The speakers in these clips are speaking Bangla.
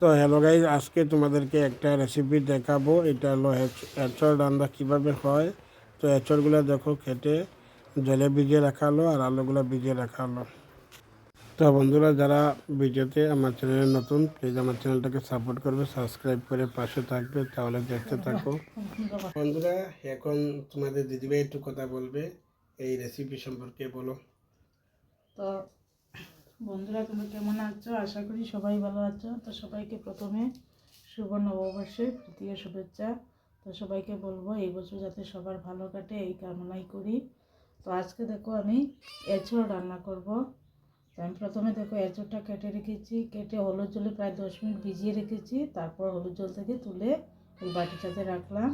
তো হ্যালো গাইজ, আজকে তোমাদেরকে একটা রেসিপি দেখাবো। এটা হলো এঁচড় রান্না কীভাবে হয়। তো এঁচড়গুলো দেখো কেটে জলে ভিজিয়ে রাখা হলো আর আলুগুলো ভিজিয়ে রাখা হলো। তো বন্ধুরা, যারা ভিডিওতে আমার চ্যানেলে নতুন, প্লিজ আমার চ্যানেলটাকে সাপোর্ট করবে, সাবস্ক্রাইব করে পাশে থাকবে, তাহলে দেখতে থাকো। বন্ধুরা, এখন তোমাদের দিদিভাই একটু কথা বলবে এই রেসিপি সম্পর্কে। বলো। তো বন্ধুরা, তোমরা কেমন আছো? আশা করি সবাই ভালো আছো। তো সবাইকে প্রথমে শুভ নববর্ষের তৃতীয় শুভেচ্ছা। তো সবাইকে বলবো এই বছর যাতে সবার ভালো কাটে এই কামনাই করি। তো আজকে দেখো আমি এঁচড় রান্না করব। তো আমি প্রথমে দেখো এঁচড়টা কেটে রেখেছি, কেটে হলুদ জলে প্রায় 10 মিনিট ভিজিয়ে রেখেছি। তারপর হলুদ জল থেকে তুলে ওই বাটিটাতে রাখলাম।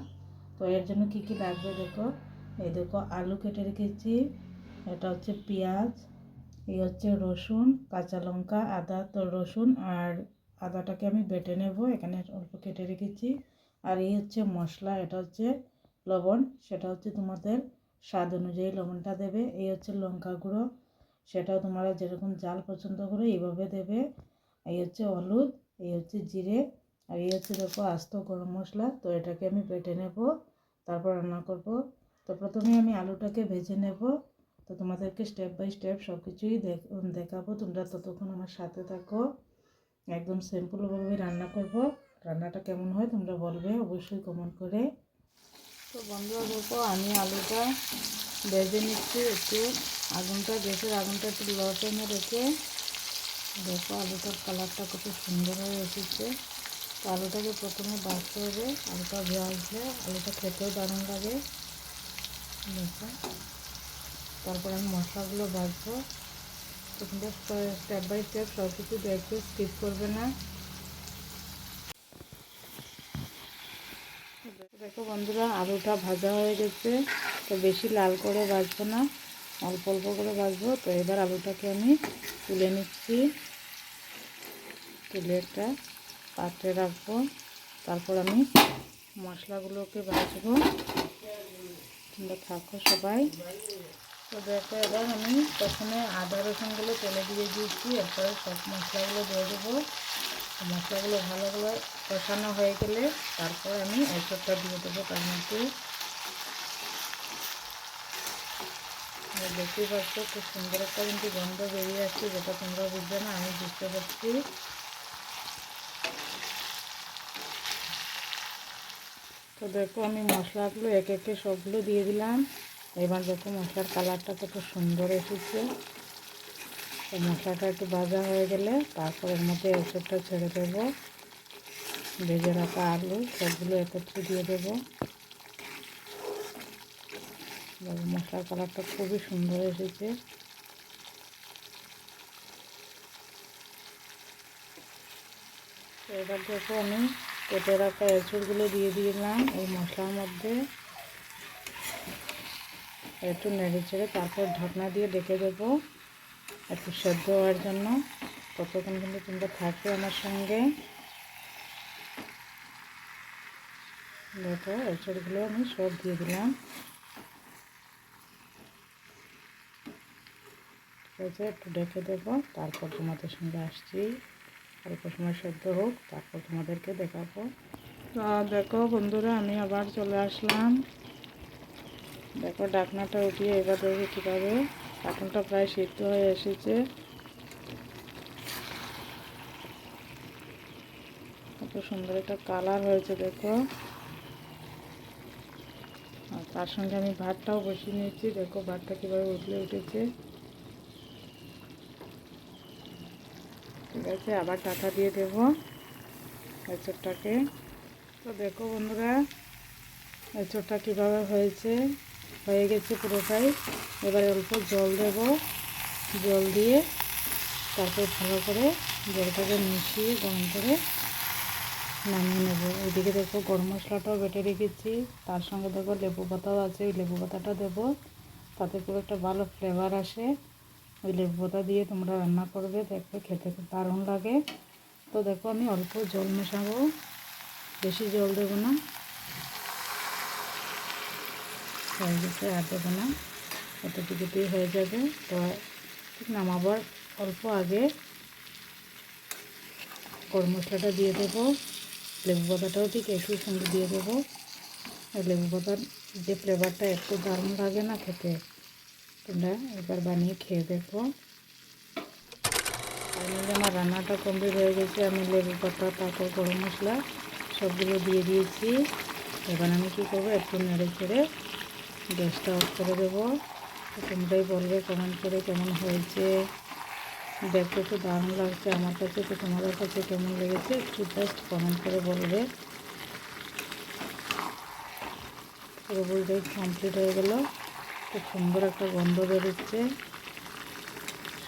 তো এর জন্য কি কি লাগবে দেখো। এই দেখো আলু কেটে রেখেছি, এটা হচ্ছে পেঁয়াজ, এই হচ্ছে রসুন, কাঁচা লঙ্কা, আদা। তো রসুন আর আদাটাকে আমি বেটে নেব, এখানে অল্প কেটে রেখেছি। আর এই হচ্ছে মশলা, এটা হচ্ছে লবণ, সেটা হচ্ছে তোমাদের স্বাদ অনুযায়ী লবণটা দেবে। এই হচ্ছে লঙ্কা গুঁড়ো, সেটাও তোমরা যেরকম ঝাল পছন্দ করো এইভাবে দেবে। এই হচ্ছে হলুদ, এই হচ্ছে জিরে, আর এই হচ্ছে দেখো আস্ত গরম মশলা। তো এটাকে আমি বেটে নেব, তারপর রান্না করব। তো প্রথমে আমি আলুটাকে ভেজে নেব। তো তোমাদেরকে স্টেপ বাই স্টেপ সব কিছুই দেখাবো, তোমরা ততক্ষণ আমার সাথে থাকো। একদম সিম্পলভাবে রান্না করব। রান্নাটা কেমন হয় তোমরা বলবে অবশ্যই কমেন্ট করে। তো বন্ধুরা দেখো, আমি আলুটা ভেজে নিচ্ছি। একটু গ্যাসের আগুনটা একটু লো ফ্লেমে রেখে দেখো আলুটার কালারটা কত সুন্দর হয়ে এসেছে। তো আলুটাকে প্রথমে ভাজতে হবে, আলুটা ভাজলে আলুটা খেতেও দারুণ লাগে। দেখো, তারপর আমি মশলাগুলো ভাজবো। তো তোমরা স্টেপ বাই স্টেপ সব কিছু দেখবে, স্কিপ করবে না। দেখো বন্ধুরা, আলুটা ভাজা হয়ে গেছে। তো বেশি লাল করে ভাজবো না, অল্প অল্প করে ভাজবো। তো এবার আলুটাকে আমি তুলে নিচ্ছি, তুলে একটা পাত্রে রাখবো। তারপর আমি মশলাগুলোকে ভাজবো, তোমরা থাকো সবাই। তো দেখো, এবার আমি প্রথমে আদা রসুনগুলো তেলে দিয়ে দিয়েছি, এরপরে সব মশলাগুলো দিয়ে দেবো। মশলাগুলো ভালো করে কষানো হয়ে গেলে তারপর আমি এঁচড়টা দিয়ে দেবো তার মধ্যে। দেখতেই পাচ্ছ খুব সুন্দর একটা কিন্তু গন্ধ বেরিয়ে আসছে, যেটা তোমরা বুঝবে না, আমি বুঝতে পারছি। তো দেখো, আমি মশলাগুলো একে একে সবগুলো দিয়ে দিলাম। এবার দেখো মশলার কালারটা কত সুন্দর এসেছে। তো মশলাটা একটু ভাজা হয়ে গেলে তারপর এর মধ্যে এঁচড়টা ছেড়ে দেবো। ভেজে রাখা আলু সবগুলো একত্রে দিয়ে দেবো। মশলার কালারটা খুবই সুন্দর এসেছে। তো এবার দেখো, আমি কেটে রাখা এঁচড়গুলো দিয়ে দিলাম এই মশলার মধ্যে। একটু নেড়ে চেড়ে তারপর ঢাকনা দিয়ে ডেকে দেবো একটু সেদ্ধ হওয়ার জন্য। ততক্ষণ কিন্তু তোমরা থাকবে আমার সঙ্গে। দেখো, এঁচড়গুলো আমি সব দিয়ে দিলাম। ঠিক আছে, একটু ডেকে দেবো, তারপর তোমাদের সঙ্গে আসছি। অল্প সময় সেদ্ধ হোক, তারপর তোমাদেরকে দেখাবো। তো দেখো বন্ধুরা, আমি আবার চলে আসলাম। দেখো ঢাকনাটা উঠিয়ে এবার দেখি কীভাবে কাঁঠালটা প্রায় সিদ্ধ হয়ে এসেছে। কত সুন্দর একটা কালার হয়েছে দেখো। আর তার সঙ্গে আমি ভাতটাও বসিয়ে নিয়েছি। দেখো ভাতটা কীভাবে উঠলে উঠেছে। ঠিক আছে, আবার ঢাকা দিয়ে দেবো এঁচড়টাকে। তো দেখো বন্ধুরা, এঁচড়টা কীভাবে হয়ে গেছে পুরোটাই। এবারে অল্প জল দেব, জল দিয়ে তারপর ভালো করে জলটাকে মিশিয়ে গরম করে নামিয়ে নেব। ওইদিকে দেখো গরম মশলাটাও বেটে রেখেছি, তার সঙ্গে দেখো লেবু পাতাও আছে, ওই লেবু পাতাটা দেবো, তাতে খুব একটা ভালো ফ্লেভার আসে। ওই লেবু পাতা দিয়ে তোমরা রান্না করবে, দেখবে খেতে খুব দারুণ লাগে। তো দেখো, আমি অল্প জল মেশাবো, বেশি জল দেবো না। হয়ে গেছে, আর দেবো না, এতটুকুতেই হয়ে যাবে। তো ঠিক নামাবার অল্প আগে গরম মশলাটা দিয়ে দেবো, লেবু পাতাটাও ঠিক একই সঙ্গে দিয়ে দেবো। আর লেবু পাতার যে ফ্লেভারটা একটু দারুণ লাগে না খেতে, তোমরা একবার বানিয়ে খেয়ে দেখো। ফাইনালি আমার রান্নাটা কমপ্লিট হয়ে গেছে। আমি লেবু পাতা, তারপর গরম মশলা সবগুলো দিয়ে দিয়েছি। এবার আমি কী করবো, একটু নেড়ে চেড়ে গ্যাসটা অফ করে দেবো। তো তোমরাই বলবে কমেন্ট করে কেমন হয়েছে। দেখতে তো দারুণ লাগছে আমার কাছে, তো তোমাদের কাছে কেমন লেগেছে একটু জাস্ট কমেন্ট করে বলবে। পুরোপুরিটাই কমপ্লিট হয়ে গেল। খুব সুন্দর একটা গন্ধ বেরোচ্ছে,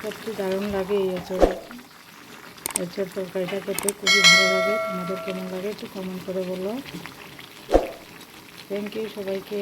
সত্যি দারুণ লাগে। এই এঁচড় তরকারিটা খেতে খুবই ভালো লাগে। তোমাদের কেমন লাগে একটু কমেন্ট করে বলো। থ্যাংক ইউ সবাইকে।